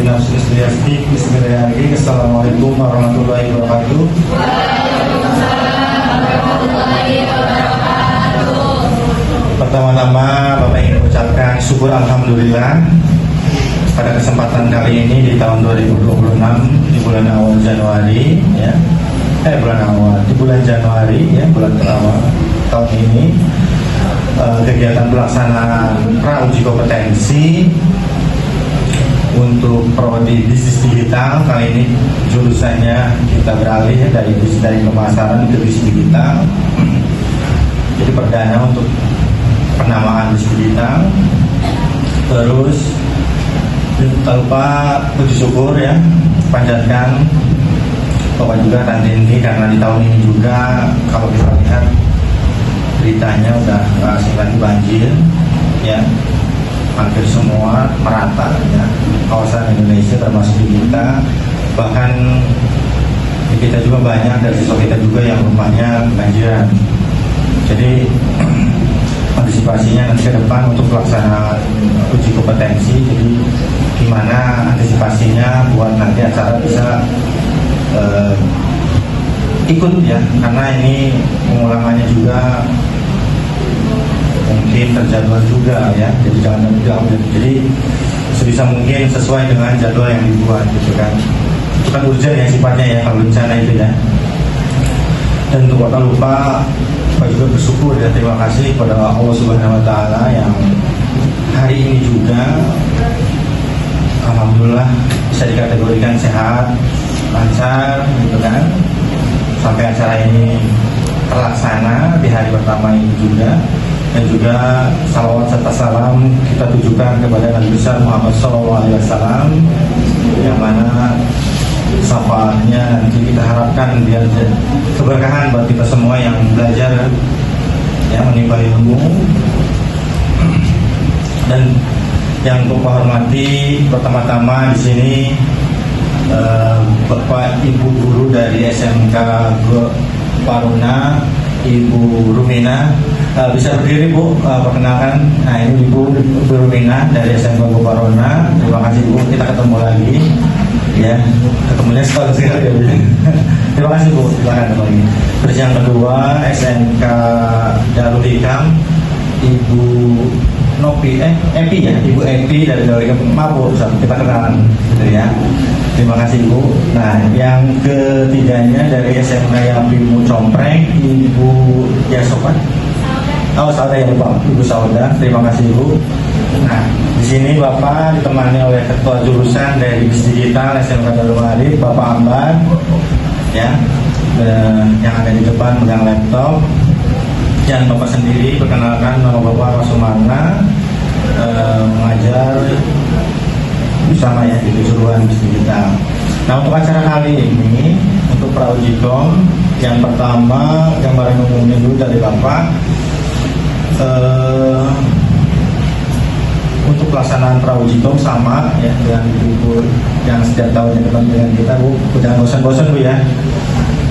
nafsi sendiri. Bismillahirrahmanirrahim. Assalamualaikum warahmatullahi wabarakatuh. Pertama-tama Bapak ingin mengucapkan syukur alhamdulillah pada kesempatan kali ini di tahun 2026 di bulan awal Januari ya. Di bulan Januari ya, bulan pertama tahun ini kegiatan pelaksanaan pra-uji kompetensi untuk prodi bisnis digital. Kali ini jurusannya kita beralih ya, dari pemasaran ke bisnis digital. Jadi perdana untuk penamaan bisnis digital. Terus tak lupa puji syukur ya, panjatkan Bapak juga Tante Inti, karena di tahun ini juga kalau kita lihat beritanya udah nggak asing lagi banjir ya, hampir semua merata ya, kawasan Indonesia termasuk di kita. Bahkan di kita juga banyak dari siswa kita juga yang rumahnya banjiran. Jadi antisipasinya nanti ke depan untuk pelaksanaan uji kompetensi, jadi gimana antisipasinya buat nanti acara bisa ikut ya, karena ini pengulangannya juga mungkin terjadwal juga ya, jadi jangan diambil. Jadi sebisa mungkin sesuai dengan jadwal yang dibuat gitu kan. Itu kan urgent ya sifatnya ya kalau bencana itu ya. Dan untuk tak lupa Pak juga bersyukur dan terima kasih kepada Allah Subhanahu Wa Taala yang hari ini juga alhamdulillah bisa dikategorikan sehat, lancar gitu kan, sampai acara ini terlaksana di hari pertama ini juga. Dan juga salawat serta salam kita tujukan kepada Nabi besar Muhammad SAW, yang mana syafaatnya nanti kita harapkan biar keberkahan buat kita semua yang belajar ya, menimba ilmu. Dan yang Bapak hormati, pertama-tama di sini Bapak Ibu guru dari SMK Paruna, Ibu Rumina, bisa berdiri Bu, perkenalkan. Nah ini Ibu Rumina dari SMK Paruna. Terima kasih Bu, kita ketemu lagi ya, ketemunya setahun sekali ya Bu. Terima kasih Bu, silakan lagi. Terus yang kedua SMK Darul Hikam, Ibu Epi ya, Ibu Epi dari Darul Hikam. Maaf Bu, kita kenalan gitu ya. Terima kasih Bu. Nah yang ketiganya dari SMK Yapimu Compreng, Ibu Yasopan. Oh Sauda ya Bapak, Ibu Sauda. Terima kasih Bu. Nah di sini Bapak ditemani oleh Ketua Jurusan dari Bisnis Digital SMK Darul Arif, Bapak Ambar ya, yang ada di depan megang laptop. Dan Bapak sendiri perkenalkan, nama Bapak Rasumarna, mengajar bersama ya di keseluruhan bisnis digital. Nah untuk acara kali ini untuk pra-ujikom, yang pertama gambaran umumnya dulu dari Bapak. Untuk pelaksanaan pra-ujikom sama ya dengan buku yang setiap tahunnya dengan kita Bu, jangan bosan-bosan Bu ya,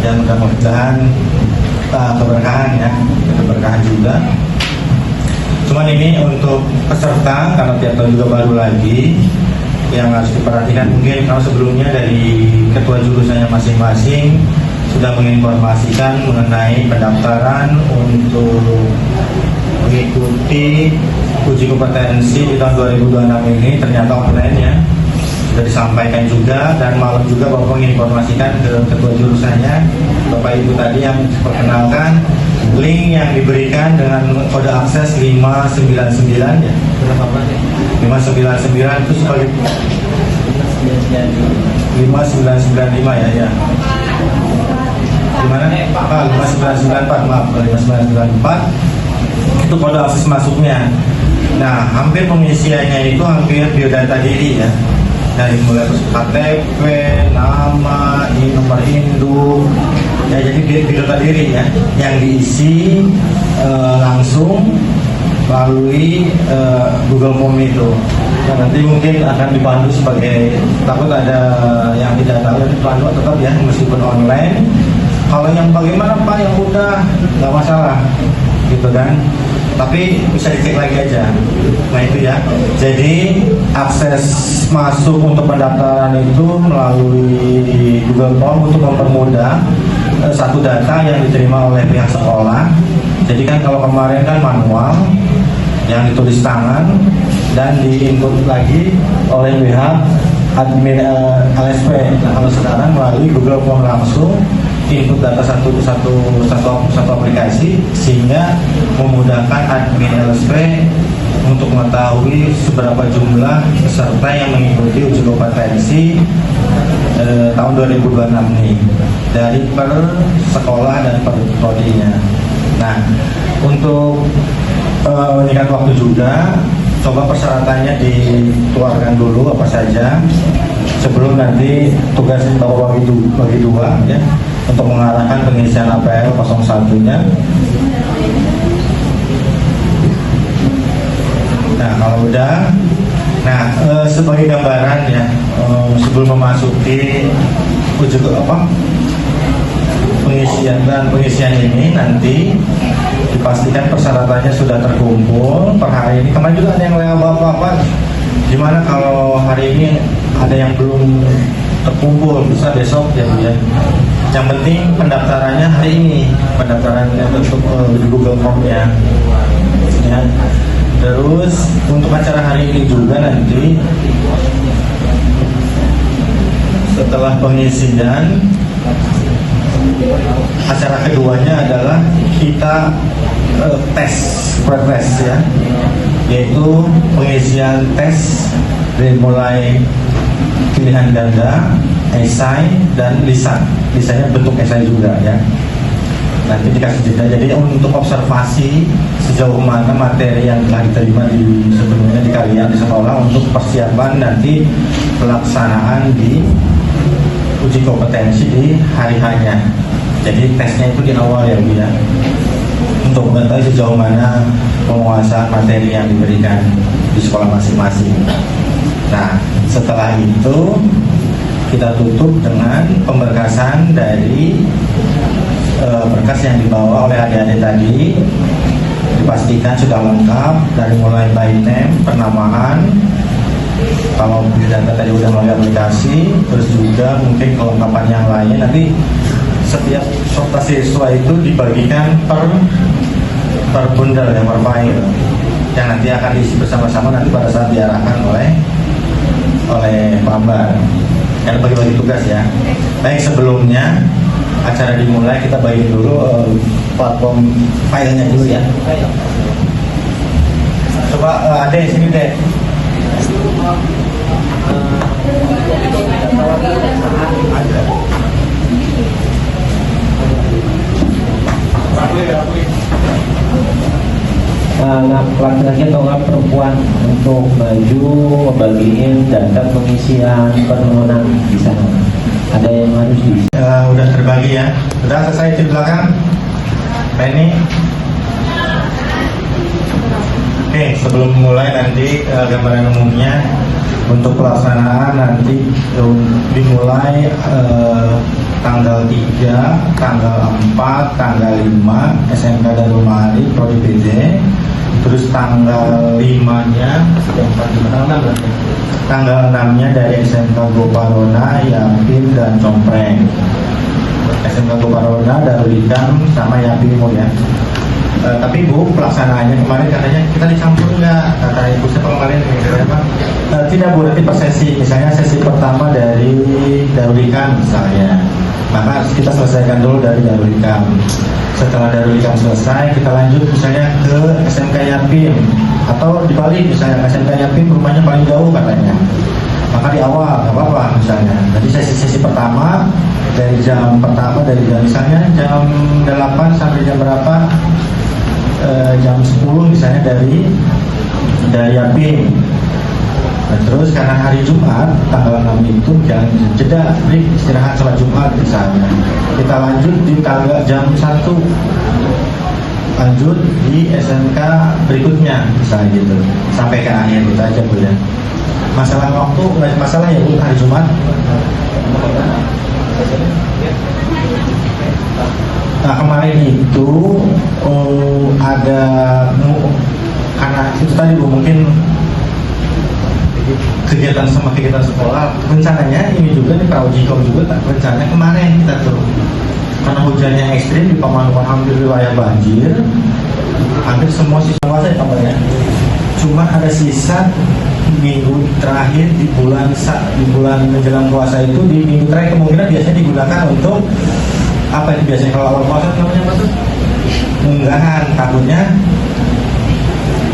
dan mudah-mudahan keberkahan ya, keberkahan juga. Cuman ini untuk peserta, karena tiap tahun juga baru lagi, yang harus diperhatikan mungkin kalau sebelumnya dari ketua jurusannya masing-masing sudah menginformasikan mengenai pendaftaran untuk mengikuti uji kompetensi di tahun 2026 ini, ternyata online ya, sudah disampaikan juga. Dan malam juga Bapak menginformasikan ke ketua jurusannya, Bapak Ibu tadi yang perkenalkan link yang diberikan dengan kode akses 599 ya, 599 itu sebagai 5995 ya. Gimana? 5994, maaf, 5994 itu kode akses masuknya. Nah, hampir pengisiannya itu hampir biodata diri ya, dari mulai KTP, nama, nomor induk ya, jadi biodata diri ya, yang diisi langsung melalui Google Form itu. Nah, nanti mungkin akan dipandu sebagai, takut ada yang tidak tahu, yang dipandu tetap ya meskipun online. Kalau yang bagaimana Pak yang udah nggak masalah, gitu kan. Tapi bisa dicek lagi aja. Nah itu ya. Jadi akses masuk untuk pendaftaran itu melalui Google Form untuk mempermudah satu data yang diterima oleh pihak sekolah. Jadi kan kalau kemarin kan manual yang ditulis tangan dan diinput lagi oleh pihak admin LSP. Nah kalau sekarang melalui Google Form langsung input data satu aplikasi sehingga memudahkan admin LSP untuk mengetahui seberapa jumlah peserta yang mengikuti uji kompetensi tahun 2026 ini dari per sekolah dan per prodinya. Nah untuk meningkat waktu juga, coba persyaratannya dikeluarkan dulu apa saja sebelum nanti tugasnya Bapak bagi dua ya untuk mengarahkan pengisian APL 01-nya. Nah kalau udah, sebagai gambaran ya sebelum memasuki uji pengisian ini nanti dipastikan persyaratannya sudah terkumpul per hari ini. Kemarin juga ada yang lewat Bapak, gimana kalau hari ini ada yang belum terkumpul, bisa besok ya Bu ya. Yang penting pendaftarannya hari ini, pendaftarannya untuk Google Form ya. Terus untuk acara hari ini juga nanti setelah pengisian, acara keduanya adalah kita tes progress ya, yaitu pengisian tes dari mulai pilihan ganda, esai dan lisan. Lisannya bentuk esai juga ya. Nanti dikasih jeda. Jadi untuk observasi sejauh mana materi yang telah diterima sebelumnya di kalian di sekolah untuk persiapan nanti pelaksanaan di uji kompetensi di hari hanya. Jadi tesnya itu di awal ya Bu ya, untuk mengetahui sejauh mana penguasaan materi yang diberikan di sekolah masing-masing. Nah setelah itu kita tutup dengan pemberkasan dari berkas yang dibawa oleh adik-adik tadi. Dipastikan sudah lengkap dari mulai by name, penamaan, kalau data tadi udah melalui aplikasi, terus juga mungkin kelengkapan yang lain. Nanti setiap peserta siswa itu dibagikan per bundle ya, per file yang nanti akan diisi bersama-sama nanti pada saat diarahkan oleh Pak Ambar. Karena bagi-bagi tugas ya. Baik, sebelumnya acara dimulai kita bagi dulu platform filenya dulu ya. Coba Ade sini deh. Laki-laki atau perempuan untuk maju membagiin data pengisian permohonan di sana. Ada yang harus di udah terbagi ya. Udah selesai di belakang. Ini. Oke, sebelum mulai nanti gambaran umumnya untuk pelaksanaan nanti dimulai tanggal 3, tanggal 4, tanggal 5 SMK Darul Ma'arif Prodi PD. Terus tanggal 5-nya tanggal 6-nya dari SMK Goparona, Yapim dan Compreng. SMK Goparona, Darul Idam sama Yapim ya. Tapi Bu, pelaksanaannya kemarin katanya kita dicampur nggak? Kata Ibu siapa kemarin? Tidak Bu, nanti per sesi. Misalnya sesi pertama dari Darul Ikam misalnya, maka kita selesaikan dulu dari Darul Ikam. Setelah Darul Ikam selesai, kita lanjut misalnya ke SMK Yapim, atau dibalik misalnya SMK Yapim rumahnya paling jauh katanya, maka di awal nggak apa-apa misalnya. Jadi sesi pertama dari jam misalnya jam 8 sampai jam berapa? Jam 10 misalnya dari Yapim. Nah, terus karena hari Jumat tanggal 6 itu jangan jeda break istirahat sholat Jumat misalnya, kita lanjut di tanggal jam 1 lanjut di SMK berikutnya misalnya gitu sampai ke akhir itu aja Bu ya. Masalah waktu nggak masalah ya Bu hari Jumat. Nah kemarin itu ada karena itu tadi Bu, mungkin kegiatan sekolah rencananya ini juga nih Pak Ujiko juga rencananya kemarin kita tuh karena hujannya ekstrim di Pamanukan hampir wilayah banjir, hampir semua siswa saya kabarnya cuma ada sisa minggu terakhir di bulan menjelang puasa itu, di minggu terakhir kemungkinan biasanya digunakan untuk apa itu biasanya kalau awal puasa namanya apa tuh? Unggahan, takutnya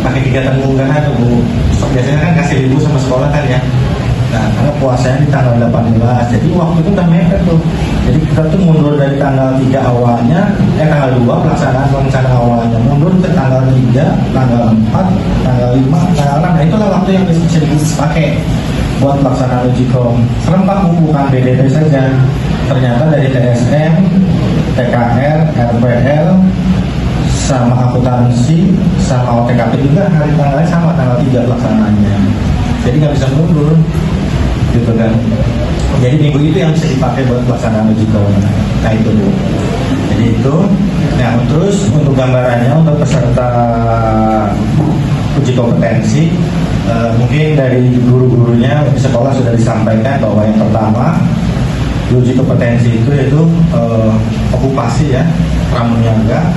pakai kegiatan unggahan tuh Bu. Biasanya kan kasih libur sama sekolah kan ya. Nah, karena puasanya di tanggal 18, jadi waktu itu udah mepet tuh. Jadi kita tuh mundur dari tanggal 3 awalnya, tanggal 2 pelaksanaan rencana awalnya, mundur ke tanggal 3, tanggal 4, tanggal 5, tanggal 6. Nah itulah waktu yang bisa dipakai buat pelaksanaan uji kom. Serempak bukan BDT saja. Ternyata dari TSM, TKR, RPL, sama akuntansi, sama OTKP juga hari tanggalnya sama, tanggal 3 pelaksanaannya. Jadi nggak bisa mundur, gitu kan. Jadi minggu itu yang bisa dipakai buat pelaksanaan uji kom. Nah itu Bu. Jadi itu. Nah terus untuk gambarannya untuk peserta uji kompetensi, mungkin dari guru-gurunya di sekolah sudah disampaikan bahwa yang pertama uji kompetensi itu yaitu okupasi ya, pramuniaga.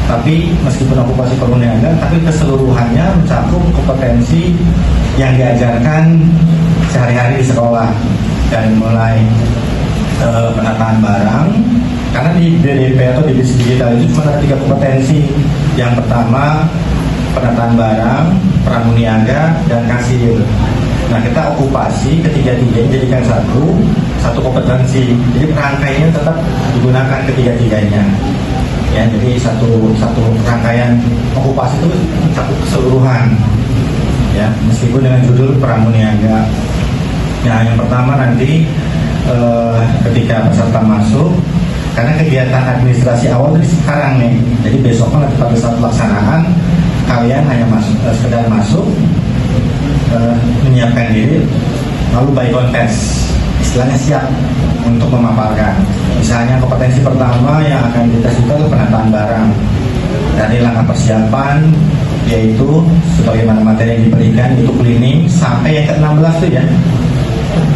Tapi meskipun okupasi pramuniaga, tapi keseluruhannya mencakup kompetensi yang diajarkan sehari-hari di sekolah, dari mulai penataan barang, karena di BDP atau di bisnis digital itu cuma ada 3 kompetensi. Yang pertama penataan barang, pramuniaga, dan kasir. Nah kita okupasi ketiga-tiganya jadikan satu kompetensi. Jadi rangkaiannya tetap digunakan ketiga-tiganya. Ya, jadi satu rangkaian okupasi itu mencakup keseluruhan. Ya, meskipun dengan judul pramuniaga. Nah yang pertama nanti ketika peserta masuk, karena kegiatan administrasi awal dari sekarang nih. Jadi besok nanti pada saat pelaksanaan kalian hanya sekedar masuk, menyiapkan diri, lalu by contest, istilahnya siap untuk memaparkan. Misalnya kompetensi pertama yang akan dites itu adalah penataan barang. Dari langkah persiapan yaitu sebagaimana materi yang diberikan itu cleaning sampai yang ke-16 tuh ya.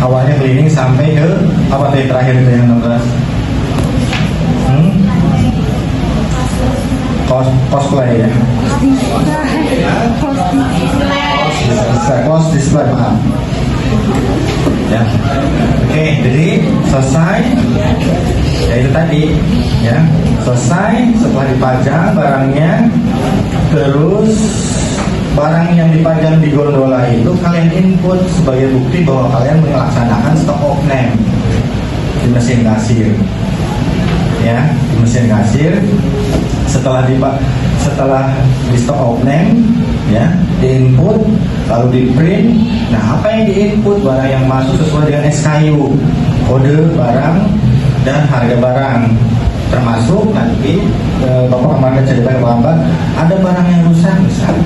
Awalnya cleaning sampai ke apa tuh yang terakhir itu yang 16? Cosplay ya. Close display, maaf. Ya. Oke, jadi selesai. Ya itu tadi, ya. Selesai setelah dipajang barangnya, terus barang yang dipajang di gondola itu kalian input sebagai bukti bahwa kalian melaksanakan stock of name di mesin kasir. Ya, di mesin kasir. Setelah di stock of name, ya, di-input, lalu di-print. Nah, apa yang di-input? Barang yang masuk sesuai dengan SKU, kode barang dan harga barang. Termasuk nanti Bapak kemarin cerita ke Bapak, ada barang yang rusak misalnya,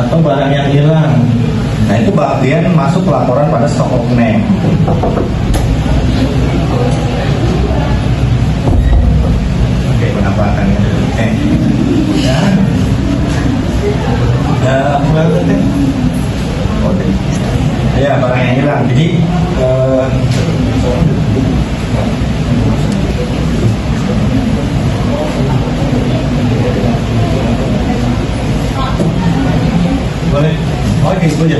atau barang yang hilang. Nah, itu bagian masuk laporan pada stock of name. Oke, penampakan ya. Ya, barang yang hilang. Jadi boleh. Oke, itu aja.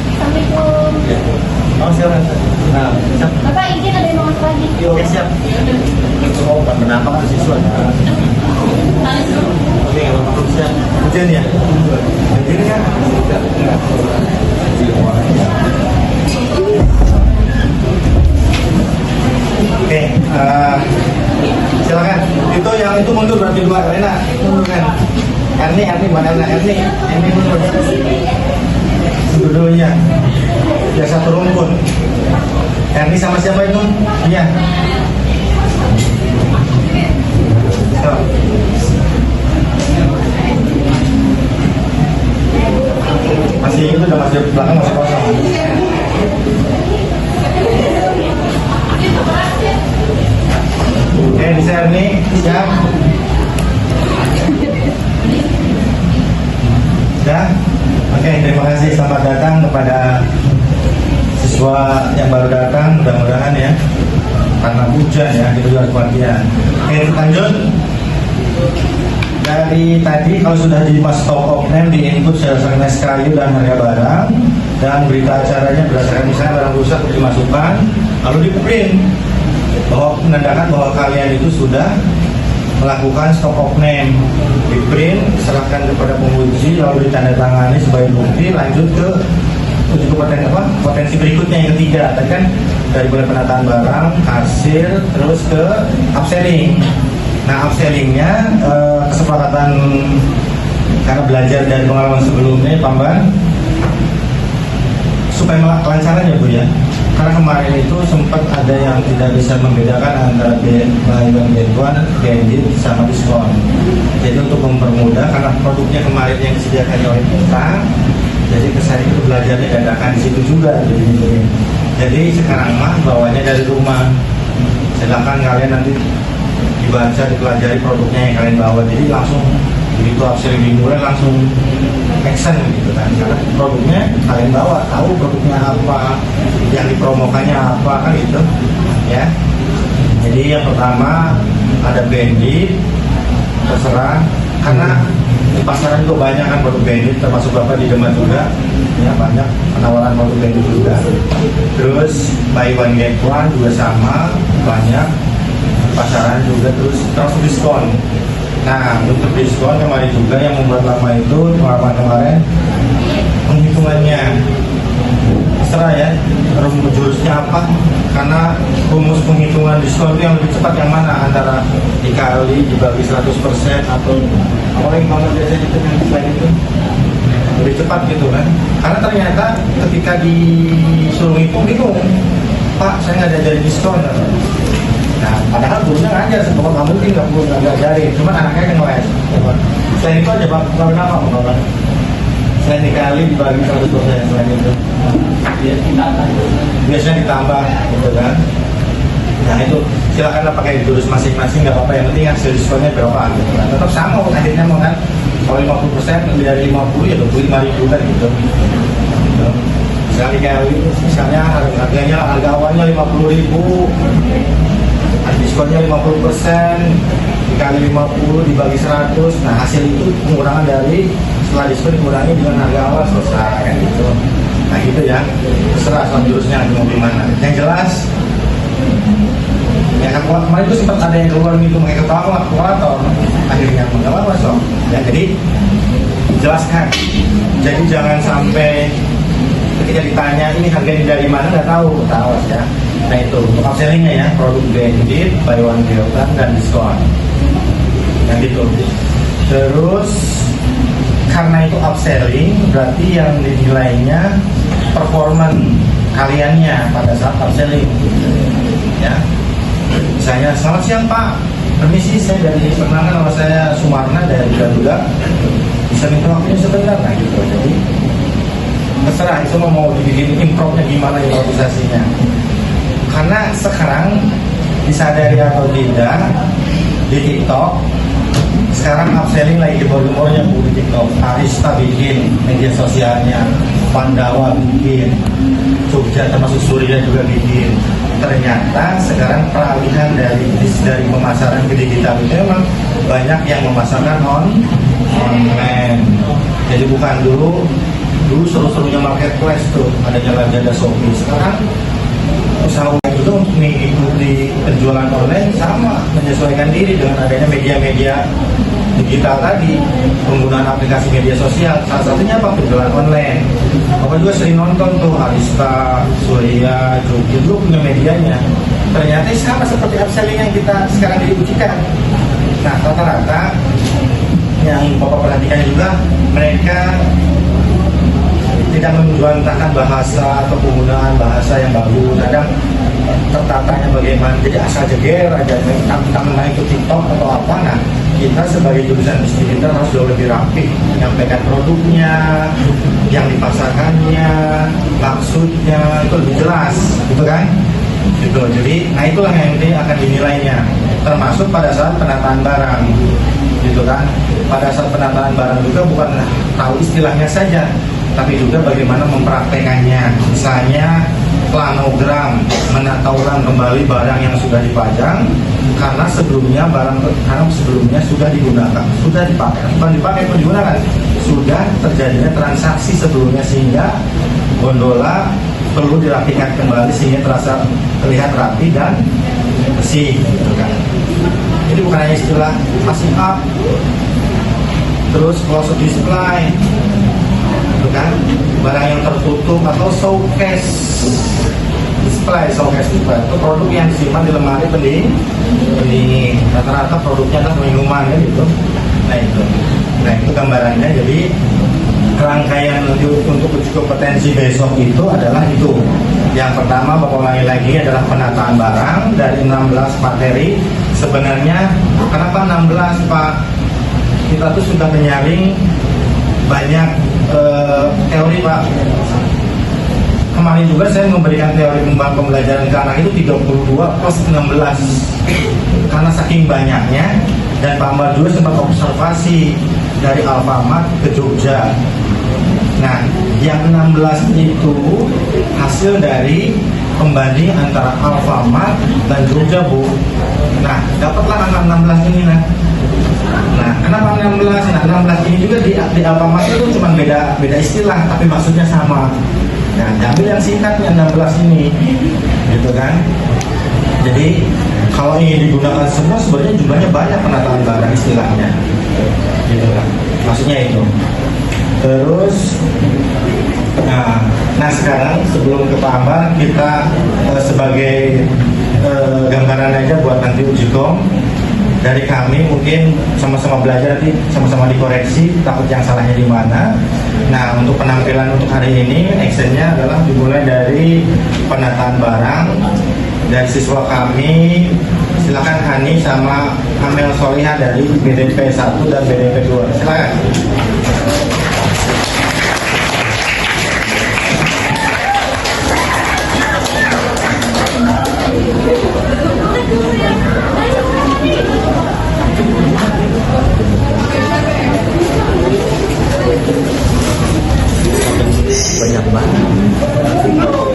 Assalamualaikum. Oh, silakan. Nah, siap. Bapak izin ada yang mau masuk lagi? Oke, siap. Oh, kenapa kan siswa? Oke, kalau perlu siap. Hujan ya? Begini kan? Oke, silakan. Itu yang itu mundur berarti 2. Elena, mundur kan? Erni, bukan Elena. Erni mundur. Mundur dulu ya. Biar satu rumpun. Erni sama siapa itu? Iya. So. Masih itu udah masih belakang masih kosong. di share nih, siap? Sudah? Oke, terima kasih. Selamat datang kepada siswa yang baru datang. Mudah-mudahan ya, karena hujan ya, kita juga kebahagiaan. Oke, lanjut. Dari tadi kalau sudah di pas top of name di input berdasarkan SKU dan harga barang, dan berita acaranya berdasarkan misalnya barang rusak dimasukkan, lalu di print bahwa menandakan bahwa kalian itu sudah melakukan stop of name, di print, serahkan kepada penguji, lalu ditandatangani sebagai bukti, lanjut ke uji potensi berikutnya yang ketiga. Tadi kan dari mulai penataan barang, hasil, terus ke upselling. Nah, upsellingnya kesepakatan karena belajar dari pengalaman sebelumnya, Pamban, supaya kelancaran ya Bu ya. Karena kemarin itu sempat ada yang tidak bisa membedakan antara buy one get one, credit sama diskon. Jadi untuk mempermudah, karena produknya kemarin yang disediakan oleh kita, jadi kesan itu belajarnya dadakan di situ juga. Jadi sekarang mah bawanya dari rumah. Silakan kalian nanti dibaca, dipelajari produknya yang kalian bawa. Jadi langsung begitu upselling dimulai langsung action gitu kan, karena produknya kalian bawa, tahu produknya apa, yang dipromokannya apa kan gitu ya. Jadi yang pertama ada bandit, terserah, karena di pasaran juga banyak kan produk bandit, termasuk Bapak di Demak juga ya, banyak penawaran produk bandit juga. Terus buy one get one juga sama, banyak pasaran juga. Terus diskon. Nah, untuk diskon kemarin juga yang membuat lama itu pengalaman kemarin, penghitungannya terserah ya, jurusnya apa, karena rumus penghitungan diskon itu yang lebih cepat yang mana, antara dikali dibagi 100% atau apa yang mana biasanya itu yang selain itu lebih cepat gitu kan. Karena ternyata ketika disuruh ngitung bingung, Pak saya nggak diajarin diskon. Nah, padahal gurunya ngajar, sebab kamu mungkin nggak ngajarin, cuman anaknya yang ngeles. Selain itu aja Pak, kenapa Pak? Selain dikali dibagi 100%, selain itu biasanya ditambah gitu kan. Nah itu silakanlah pakai jurus masing-masing, nggak apa-apa, yang penting hasil diskonnya berapa gitu kan. Tetap sama akhirnya mau kan, kalau 50% lebih dari 50 ya 25.000 kan gitu. Sekali-kali misalnya harga awalnya 50.000, diskonnya 50%, dikali 50 dibagi 100, nah hasil itu pengurangan dari setelah diskon dikurangi dengan harga awal, selesai kan gitu. Nah gitu ya, terserah soal jurusnya mau gimana. Yang jelas ya kan, kemarin itu sempat ada yang keluar gitu pakai kalkulator, akhirnya mengapa so ya. Jadi jelaskan, jadi jangan sampai ketika ditanya ini harganya dari mana nggak tahu ya. Nah itu untuk upsellingnya ya, produk bandit, buy one get one dan diskon yang gitu. Terus karena itu upselling, berarti yang dinilainya performan kaliannya pada saat upselling ya. Misalnya, selamat siang Pak, permisi saya dari Penangan, nama saya Sumarna dari Garuda, bisa minta waktunya sebentar. Nah gitu. Jadi terserah itu mau dibikin improvnya gimana, improvisasinya. Karena sekarang disadari atau tidak, di TikTok sekarang upselling lagi jebol-jebolnya di TikTok. Arista bikin media sosialnya, Pandawa bikin, Jogja termasuk Surya juga bikin. Ternyata sekarang peralihan dari pemasaran ke digital itu memang banyak yang memasarkan online. Jadi bukan dulu seru-serunya marketplace tuh, adanya Lazada, Shopee. Sekarang usaha itu untuk mengikuti penjualan online sama, menyesuaikan diri dengan adanya media-media digital tadi, penggunaan aplikasi media sosial. Salah satunya apa? Penjualan online. Bapak juga sering nonton tuh Arista, Surya, Jogja dulu punya medianya. Ternyata sama seperti upselling yang kita sekarang diujikan. Nah rata-rata yang Bapak perhatikan juga, mereka tidak menjuantahkan bahasa atau penggunaan bahasa yang bagus. Kadang tertatanya bagaimana, jadi asal jeger aja tentang naik ke TikTok atau apa. Nah kita sebagai jurusan distributor harus jauh lebih rapi menyampaikan produknya, yang dipasarkannya, maksudnya itu lebih jelas gitu kan gitu. Jadi nah itulah yang nanti akan dinilainya. termasuk pada saat penataan barang, gitu kan. Pada saat penataan barang juga bukan tahu istilahnya saja, tapi juga bagaimana mempraktekannya. Misalnya planogram, menata ulang kembali barang yang sudah dipajang karena sebelumnya sudah digunakan, sudah dipakai, bukan dipakai pun digunakan, sudah terjadinya transaksi sebelumnya, sehingga gondola perlu dirapikan kembali sehingga terlihat rapi dan bersih, gitu kan. Jadi bukan hanya istilah passing up, terus close display, gitu kan, barang yang tertutup atau showcase display itu produk yang disimpan di lemari pendingin. Rata-rata produknya adalah minuman ya gitu. Nah itu gambarannya. Jadi rangkaian untuk uji kompetensi besok itu adalah itu. Yang pertama, Bapak ulangi lagi, adalah penataan barang dari 16 materi. Sebenarnya kenapa 16 Pak? Kita tuh sudah menyaring banyak teori Pak. Kemarin juga saya memberikan teori pembelajaran ke anak itu 32 plus 16 karena saking banyaknya, dan Pak Amar juga sempat observasi dari Alfamart ke Jogja. Nah, yang 16 itu hasil dari pembanding antara Alfamart dan Jogja, Bu. Nah, dapatlah angka 16 ini. Nah, kenapa 16? Nah, 16 ini juga di Alfamart itu cuma beda istilah, tapi maksudnya sama. Nah, ambil yang singkatnya 16 ini, gitu kan. Jadi kalau ingin digunakan semua, sebenarnya jumlahnya banyak penataan barang istilahnya, gitu kan. Maksudnya itu. Terus, nah sekarang sebelum ke Pak Amar, kita sebagai gambaran aja buat nanti uji kom. Dari kami mungkin sama-sama belajar, nanti sama-sama dikoreksi takut yang salahnya di mana. Nah, untuk penampilan untuk hari ini actionnya adalah dimulai dari penataan barang dari siswa kami. Silakan Hani sama Amel Solihah dari BDP 1 dan BDP 2. Silakan. Banyak banget. Penting dulu.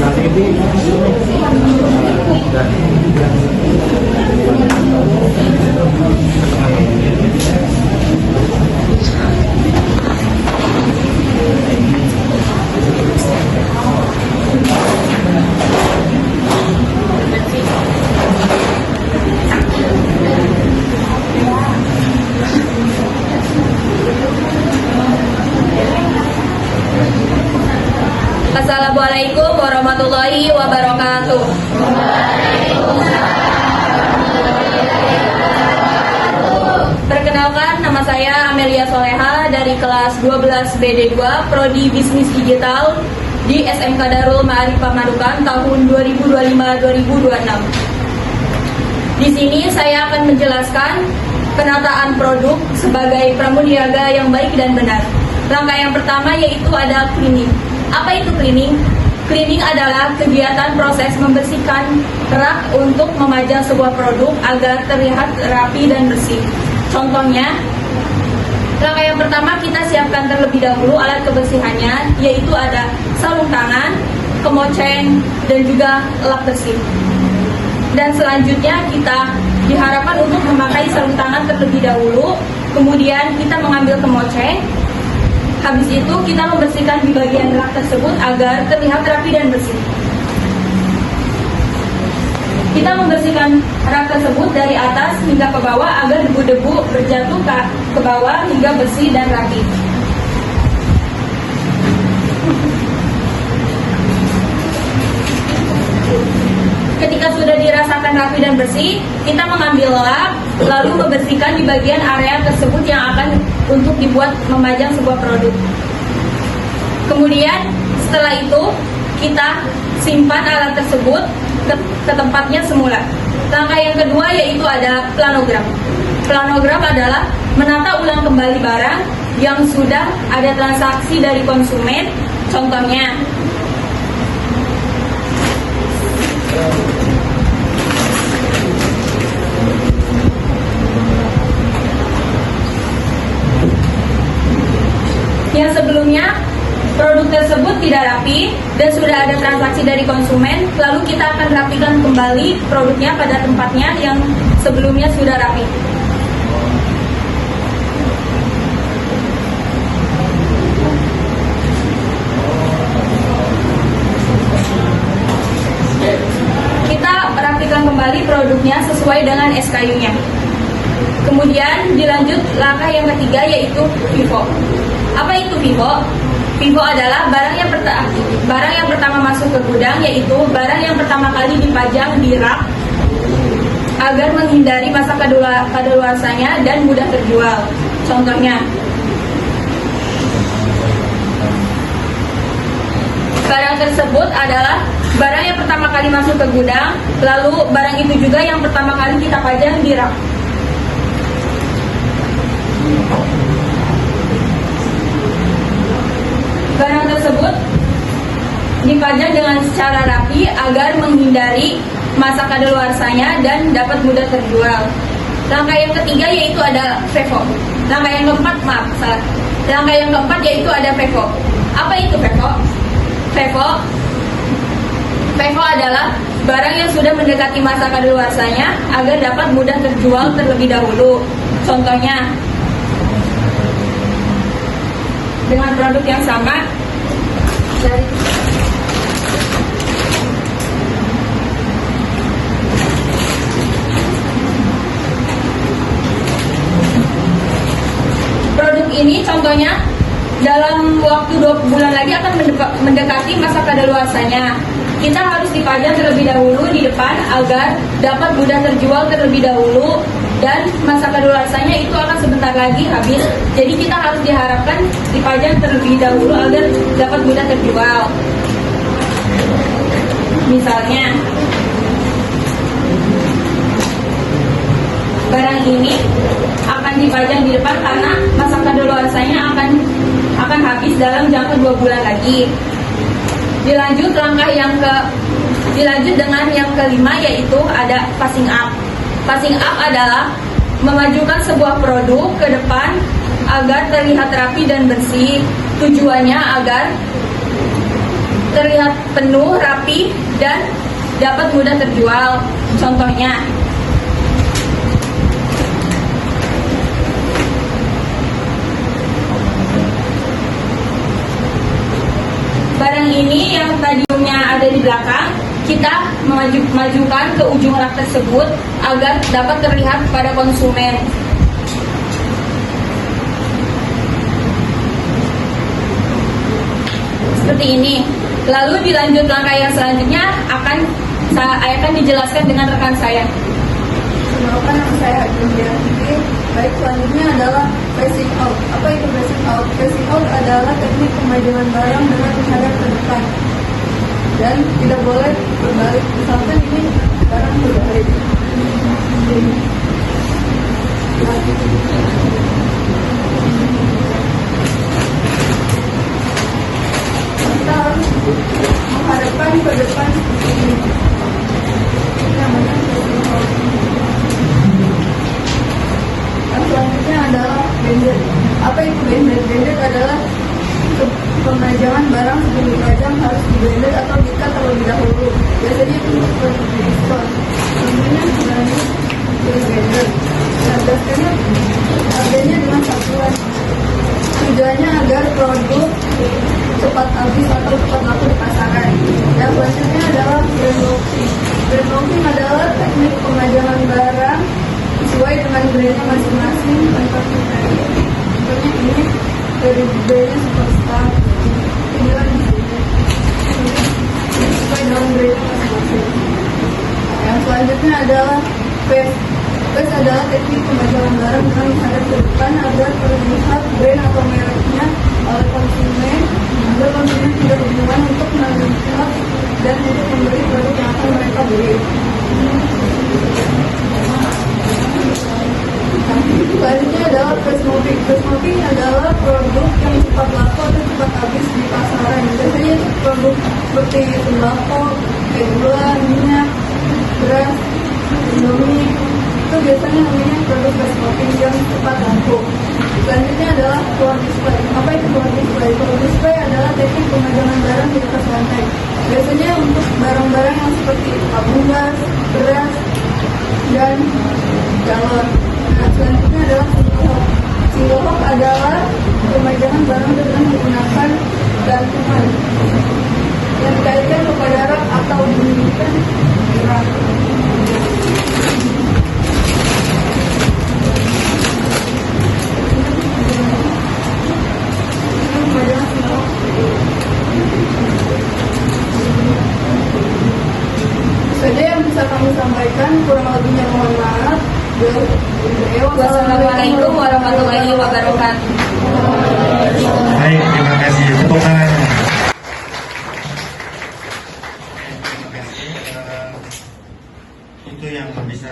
Nanti itu Assalamualaikum warahmatullahi wabarakatuh. Perkenalkan, nama saya Amelia Soleha dari kelas 12 BD2 Prodi Bisnis Digital di SMK Darul Ma'arifah Madukan tahun 2025-2026. Di sini saya akan menjelaskan penataan produk sebagai pramuniaga yang baik dan benar. Langkah yang pertama yaitu ada cleaning. Apa itu cleaning? Cleaning adalah kegiatan proses membersihkan rak untuk memajang sebuah produk agar terlihat rapi dan bersih. Contohnya, langkah yang pertama kita siapkan terlebih dahulu alat kebersihannya, yaitu ada sarung tangan, kemoceng, dan juga lap bersih. Dan selanjutnya kita diharapkan untuk memakai sarung tangan terlebih dahulu, kemudian kita mengambil kemoceng. Habis itu kita membersihkan di bagian rak tersebut agar terlihat rapi dan bersih. Kita membersihkan rak tersebut dari atas hingga ke bawah agar debu-debu berjatuh ke bawah hingga bersih dan rapi. Ketika sudah dirasakan rapi dan bersih, kita mengambil lap lalu membersihkan di bagian area tersebut yang akan untuk dibuat memajang sebuah produk. Kemudian setelah itu kita simpan alat tersebut ke tempatnya semula. Langkah yang kedua yaitu ada planogram. Planogram adalah menata ulang kembali barang yang sudah ada transaksi dari konsumen. Contohnya, yang sebelumnya produk tersebut tidak rapi dan sudah ada transaksi dari konsumen, lalu kita akan rapikan kembali produknya pada tempatnya yang sebelumnya sudah rapi. Kita rapikan kembali produknya sesuai dengan SKU-nya. Kemudian dilanjut langkah yang ketiga, yaitu FIFO. Apa itu FIFO? FIFO adalah barang yang pertama masuk ke gudang, yaitu barang yang pertama kali dipajang di rak agar menghindari masa kadaluarsanya dan mudah terjual. Contohnya, barang tersebut adalah barang yang pertama kali masuk ke gudang, lalu barang itu juga yang pertama kali kita pajang di rak. Barang tersebut dipajang dengan secara rapi agar menghindari masa kadaluarsanya dan dapat mudah terjual. Langkah yang ketiga yaitu ada FIFO. Langkah yang keempat yaitu ada FIFO. Apa itu FIFO? FIFO adalah barang yang sudah mendekati masa kadaluarsanya agar dapat mudah terjual terlebih dahulu. Contohnya, dengan produk yang sama dari produk ini, contohnya dalam waktu 2 bulan lagi akan mendekati masa kadaluarsanya. Kita harus dipajang terlebih dahulu di depan agar dapat mudah terjual terlebih dahulu, dan masa kadaluarsanya itu akan sebentar lagi habis. Jadi kita harus diharapkan dipajang terlebih dahulu agar dapat mudah terjual. Misalnya, barang ini akan dipajang di depan karena masa kadaluarsanya akan habis dalam jangka 2 bulan lagi. Dilanjut dengan yang kelima, yaitu ada passing up. Passing up adalah memajukan sebuah produk ke depan agar terlihat rapi dan bersih. Tujuannya agar terlihat penuh, rapi, dan dapat mudah terjual. Contohnya, barang ini yang tadinya ada di belakang, kita memajukan ke ujung rak tersebut agar dapat terlihat pada konsumen. Seperti ini. Lalu dilanjut langkah yang selanjutnya akan dijelaskan dengan rekan saya. Perkenalkan, nama saya Agustin. Baik, selanjutnya adalah facing out. Apa itu facing out? Facing out adalah teknik pemajangan barang dengan menghadap ke depan dan tidak boleh berbalik. Misalkan ini barang berbalik. Kita harus menghadapkan ke depan seperti ini. Ini namanya facing out. Yang selanjutnya adalah banded. Apa itu banded? Banded adalah pemajangan barang sebelum dipajang harus di-banded atau diikat terlebih dahulu. Biasanya itu seperti diskon. Contohnya sebenarnya banded. Harganya dengan satuan. Tujuannya agar produk cepat habis atau cepat laku di pasaran. Yang selanjutnya adalah brand locking. Brand locking adalah teknik pemajangan barang sesuai dengan brandnya masing-masing tanpa kriteria. Contohnya ini dari brandnya Superstar, inilah di sini sesuai dengan brandnya masing-masing. Yang selanjutnya adalah paste. Paste adalah teknik pemajangan barang dengan menghadap ke depan agar terlihat brand atau mereknya oleh konsumen, agar konsumen tidak kebingungan untuk melihat dan untuk membeli produk yang akan mereka beli. Selanjutnya adalah Fast moving adalah produk yang cepat laku atau cepat habis di pasaran. Biasanya itu produk seperti sembako, kayak gula, minyak, beras, Indomie. Itu biasanya namanya produk fast moving yang cepat laku. Selanjutnya adalah floor display. Apa itu floor display? Floor display adalah teknik pemajangan barang di atas lantai. Biasanya untuk barang-barang yang seperti tabung gas, beras, dan galon. Nah, selanjutnya adalah single. Single hop adalah pemajangan barang dengan menggunakan gantungan yang dikaitkan kepada rak atau didirikan rak. Saja yang bisa kami sampaikan, kurang lebihnya mohon maaf. Wassalamualaikum warahmatullahi wabarakatuh. Baik, terima kasih. Tepuk tangannya. Terima kasih. Itu yang bisa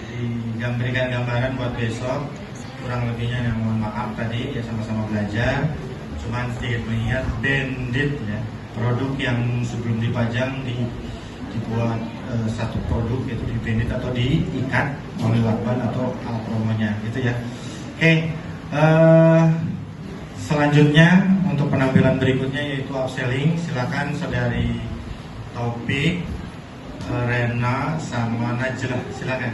diberikan gambaran buat besok. Kurang lebihnya yang mohon maaf tadi ya, sama-sama belajar. Cuman sedikit mengingat bandit ya, produk yang sebelum dipajang dibuat satu produk yaitu di bandit atau diikat oleh lakban atau promonya gitu ya. Oke, selanjutnya untuk penampilan berikutnya yaitu upselling. Silakan saudari Taufik, Rena sama Najlah, silakan.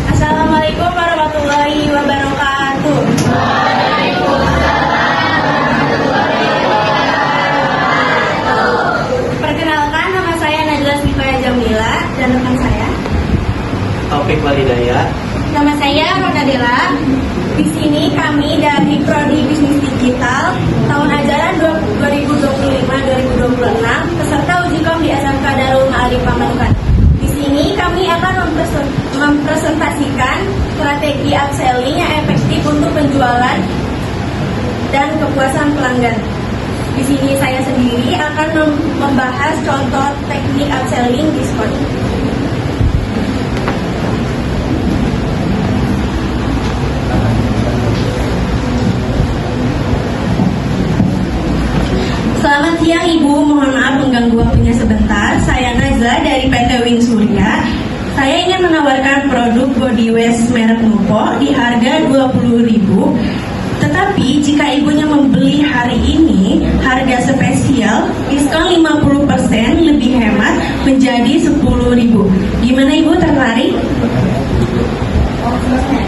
Assalamualaikum warahmatullahi wabarakatuh. Perkenalkan, nama saya Najla Sifaya Jamila dan rekan saya Taufik Walidaya. nama saya Ronadela. Di sini kami dari Prodi Bisnis Digital tahun ajaran 2025-2026 peserta uji kom di SMK Darul Ma'arif Pamanukan. Di sini kami akan mempresentasikan strategi upselling yang efektif untuk penjualan dan kepuasan pelanggan. Di sini saya sendiri akan membahas contoh teknik upselling diskon. Selamat siang Ibu, mohon maaf mengganggu waktunya sebentar. Saya Nazla dari PT Win Surya. Saya ingin menawarkan produk body wash merek Nupo di harga 20.000. Tetapi jika ibunya membeli hari ini, harga spesial diskon 50% lebih hemat menjadi 10.000. Gimana Ibu, tertarik?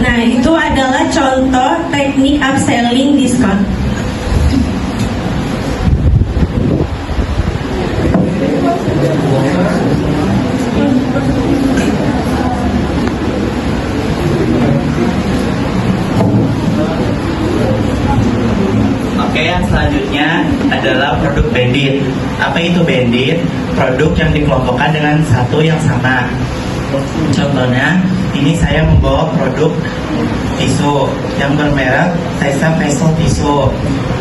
Nah, itu adalah contoh teknik upselling diskon. Oke, yang selanjutnya adalah produk bandit. Apa itu bandit? Produk yang dikelompokkan dengan satu yang sama. Contohnya, ini saya membawa produk tisu yang bermerek Tesa Facial Tisu.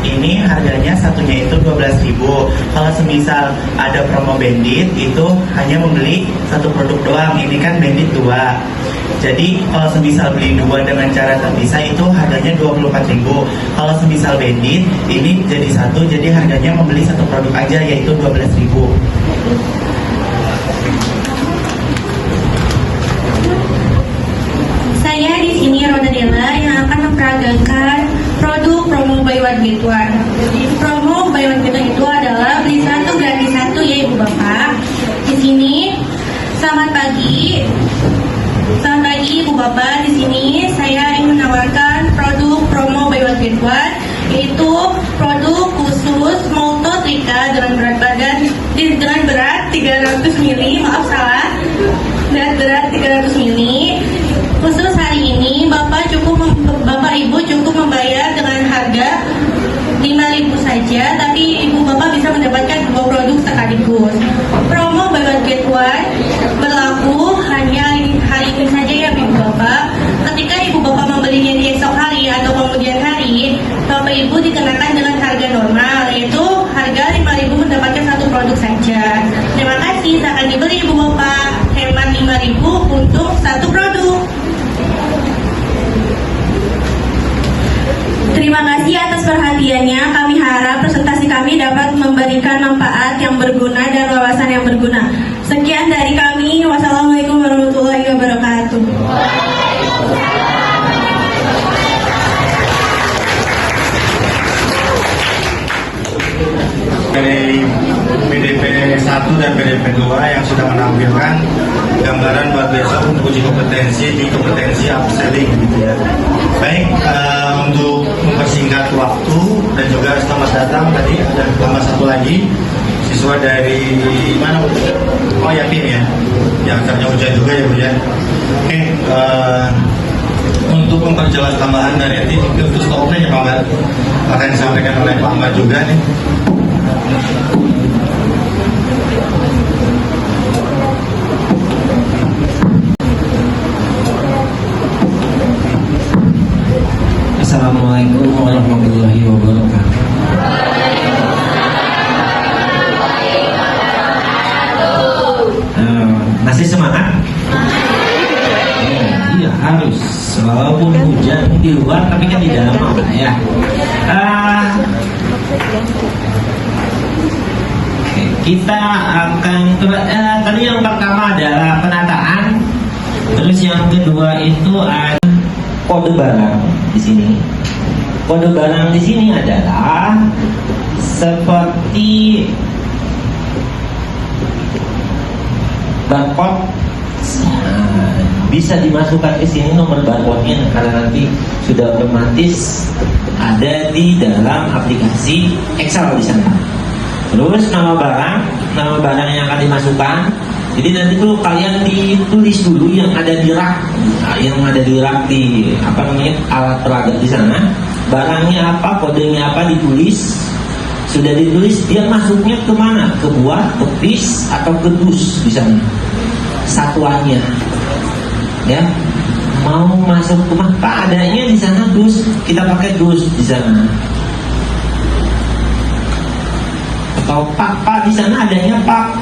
Ini harganya satunya itu 12.000. Kalau semisal ada promo bandit, itu hanya membeli satu produk doang. Ini kan bandit 2. Jadi kalau semisal beli dua dengan cara terpisah itu harganya 24.000. Kalau semisal bandit ini jadi satu, jadi harganya membeli satu produk aja yaitu 12.000. Saya di sini Rodadela yang akan memperagakan produk promo buy one get one. Promo buy one get one itu adalah beli satu gratis satu ya ibu bapak. Di sini selamat pagi. Selamat pagi ibu bapak. Di sini saya ingin menawarkan produk promo buy one get one, yaitu produk khusus Molto Trika dengan berat 300 ml. Maaf salah. Dengan berat 300 ml. Khusus hari ini Bapak Ibu cukup membayar dengan harga 5.000 saja, tapi Ibu Bapak bisa mendapatkan dua produk sekaligus. Promo buy one get one berlaku hanya hari ini saja ya Ibu Bapak. Ketika Ibu Bapak membelinya di esok hari atau kemudian hari, Bapak Ibu dikenakan dengan harga normal, yaitu harga 5.000 mendapatkan satu produk saja. Terima kasih, akan dibeli Ibu Bapak, hemat 5.000 untuk satu produk. Terima kasih atas perhatiannya. Kami harap presentasi kami dapat memberikan manfaat yang berguna dan wawasan yang berguna. Sekian dari kami. Wassalamualaikum warahmatullahi wabarakatuh. Dari BDP 1 dan BDP 2 yang sudah menampilkan gambaran buat besok untuk uji kompetensi upselling gitu ya. Baik, untuk mempersingkat waktu dan juga selamat datang, tadi ada tambah satu lagi siswa dari mana Bu? Oh Yakin ya, yang acaranya hujan juga ya Bu ya. Oke, untuk memperjelas tambahan dari ini untuk stopnya ya Pak Mbak akan disampaikan oleh Pak Mbak juga nih. Assalamualaikum warahmatullahi wabarakatuh. Masih semangat? Iya harus. Walaupun hujan di luar, tapi kan di dalam ya. Kita akan tadi yang pertama adalah penataan, terus yang kedua itu ada kode barang di sini. Kode barang di sini adalah seperti barcode. Bisa dimasukkan ke sini nomor barcode-nya karena nanti sudah otomatis ada di dalam aplikasi Excel di sana. Terus nama barang yang akan dimasukkan. Jadi nanti tuh kalian ditulis dulu yang ada di rak, di alat peraga di sana. Barangnya apa, kodenya apa ditulis. Sudah ditulis, dia masuknya ke mana? Ke buah, ke pis, atau ke dus di sana. Satuannya, ya. Mau masuk ke mana? Pak adanya di sana dus, kita pakai dus di sana. Atau pak di sana adanya pak.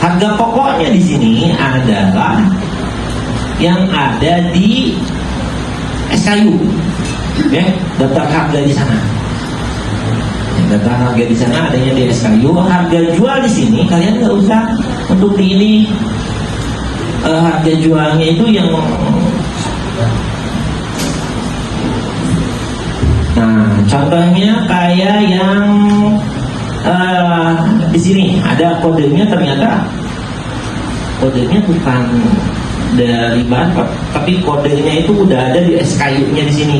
Harga pokoknya di sini adalah yang ada di SKU, ya, daftar harga di sana. Daftar harga di sana adanya di SKU. Harga jual di sini kalian nggak usah untuk di ini. Harga jualnya itu yang contohnya kayak yang di sini ada kodenya, ternyata kodenya bukan dari barcode, tapi kodenya itu udah ada di SKU-nya di sini.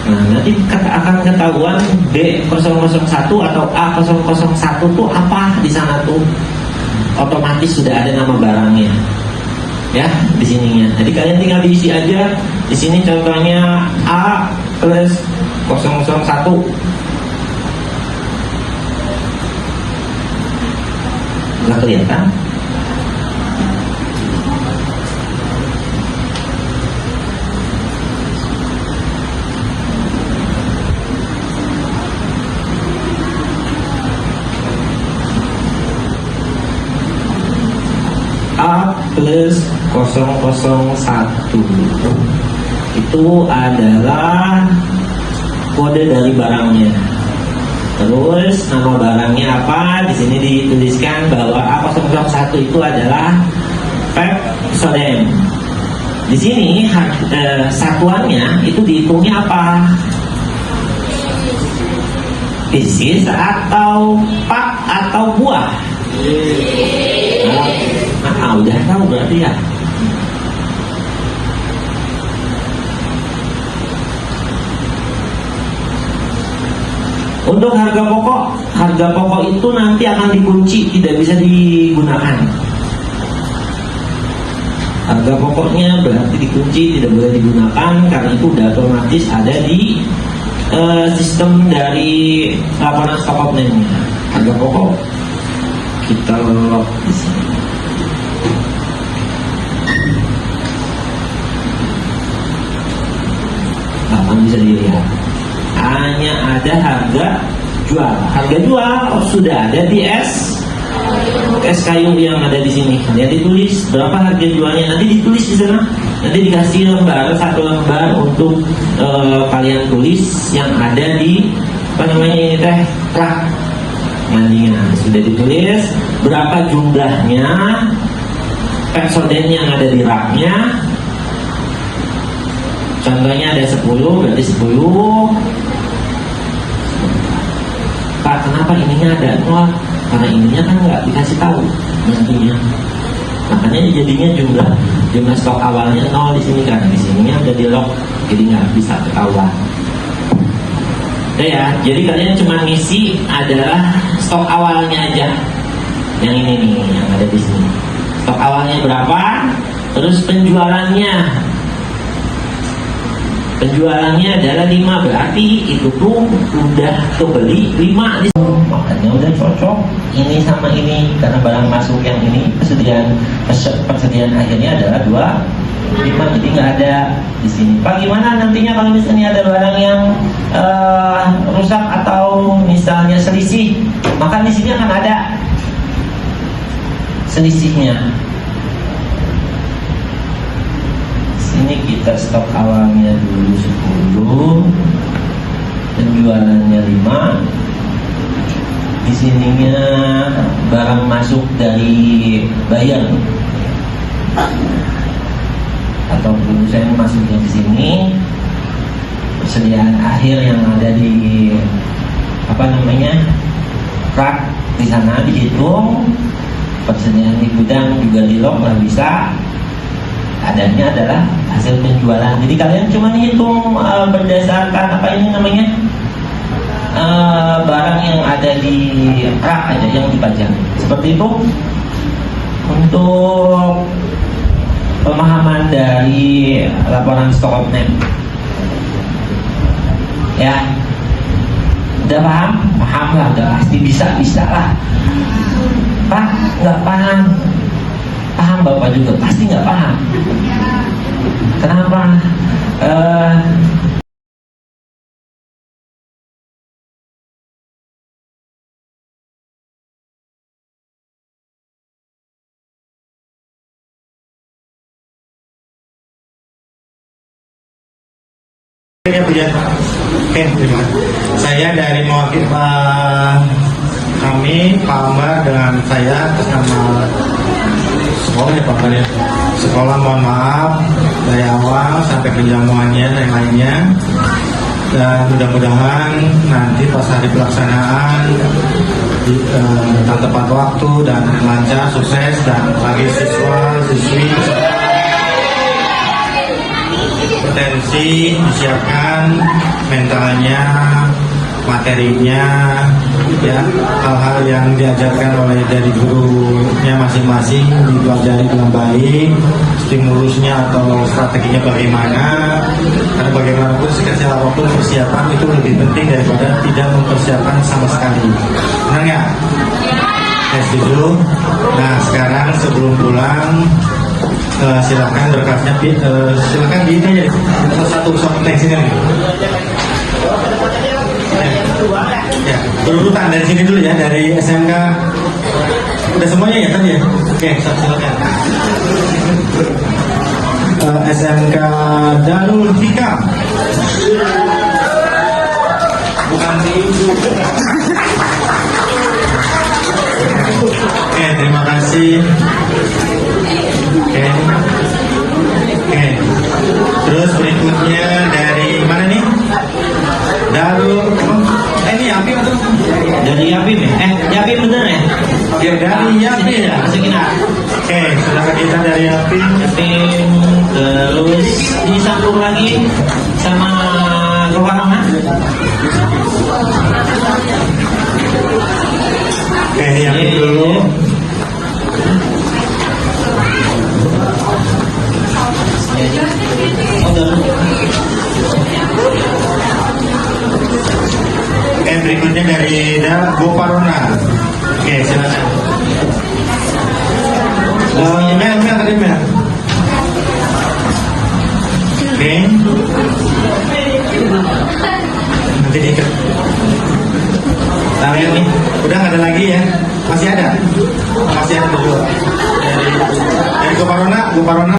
Nah, nanti akan ketahuan B001 atau A001 tuh apa di sana tuh. Otomatis sudah ada nama barangnya. Ya, di sininya. Jadi kalian tinggal diisi aja. Di sini contohnya A plus 001. Nggak kelihatan? plus 001. Itu adalah kode dari barangnya. Terus nama barangnya apa? Di sini dituliskan bahwa A001 itu adalah Pepsodent. Di sini satuannya itu dihitungnya apa? Pieces atau pak atau buah? Udah tahu berarti ya. Untuk harga pokok itu nanti akan dikunci, tidak bisa digunakan. Harga pokoknya berarti dikunci, tidak boleh digunakan karena itu udah otomatis ada di sistem dari laporan stock of name-nya. Harga pokok kita lock di sini. Akan bisa dilihat. Hanya ada harga jual. Harga jual sudah ada di SKU yang ada di sini. Nanti ditulis berapa harga jualnya. Nanti ditulis di sana. Nanti dikasih satu lembar untuk kalian tulis yang ada di ini rak mandinya. Sudah ditulis berapa jumlahnya Pepsodent yang ada di raknya. Contohnya ada 10, berarti 10. Pak, kenapa ininya ada 0? Karena ininya kan nggak dikasih tahu nantinya. Makanya jadinya jumlah stok awalnya 0 di sini kan. Di sininya udah di lock, jadi nggak bisa ketahuan. Ya, jadi kalian cuma ngisi adalah stok awalnya aja. Yang ini nih, yang ada di sini. Stok awalnya berapa? Terus penjualannya. Penjualannya adalah 5, berarti itu tuh udah kebeli 5 di sini. Makanya udah cocok ini sama ini karena barang masuk yang ini persediaan akhirnya adalah 5, jadi nggak ada di sini. Pak, gimana nantinya kalau misalnya ada barang yang rusak atau misalnya selisih, maka di sini akan ada selisihnya. Ini kita stok awalnya dulu 10, penjualannya 5. Di sininya barang masuk dari bayar atau produsen masuknya di sini. Persediaan akhir yang ada di rak di sana dihitung. Persediaan di gudang juga di lock nggak bisa. Adanya adalah hasil penjualan. Jadi kalian cuma hitung berdasarkan barang yang ada di rak aja yang dipajang. Seperti itu untuk pemahaman dari laporan stock of name. Ya, udah paham? Paham lah, udah pasti bisa lah. Pak, nggak paham. Paham Bapak juga, pasti nggak paham. Kenapa? Saya dari mewakili kami, Pak Ambar dengan saya atas nama sekolah ya Pak ya. Sekolah mohon maaf dari awal sampai penjamuannya dan lainnya. Dan mudah-mudahan nanti pas hari pelaksanaan tepat waktu dan lancar, sukses, dan bagi siswa, siswi potensi disiapkan mentalnya, materinya, ya, hal-hal yang diajarkan oleh dari gurunya masing-masing dipelajari dengan baik, stimulusnya atau strateginya bagaimana, karena bagaimanapun sekecil apapun persiapan itu lebih penting daripada tidak mempersiapkan sama sekali. Benar nggak? Saya setuju. Nah sekarang sebelum pulang silakan berkasnya, silakan di ini aja satu tank sini nih. Ya, berurutan dari sini dulu ya, dari SMK. Udah semuanya ya tadi ya? Oke, silakan. SMK Darul Hikam. Bukan ibu. Oke, terima kasih. Oke. Oke. Terus berikutnya dari mana nih? Darul. Ini Yapim atau? Dari Yapim ya? Yapim bener ya? Ya, dari Yapim ya. Masukin A. Oke, saudara kita dari Yapim. Yapim, terus disambung lagi sama Goparona. Oke, Yapim dulu. Oh, udah. Berikutnya dari Goparona. Oke, silakan. Mel tadi Mel. Oke. Nanti diikat. Tahu nih, udah nggak ada lagi ya? Masih ada? Masih ada dulu. Dari Goparona.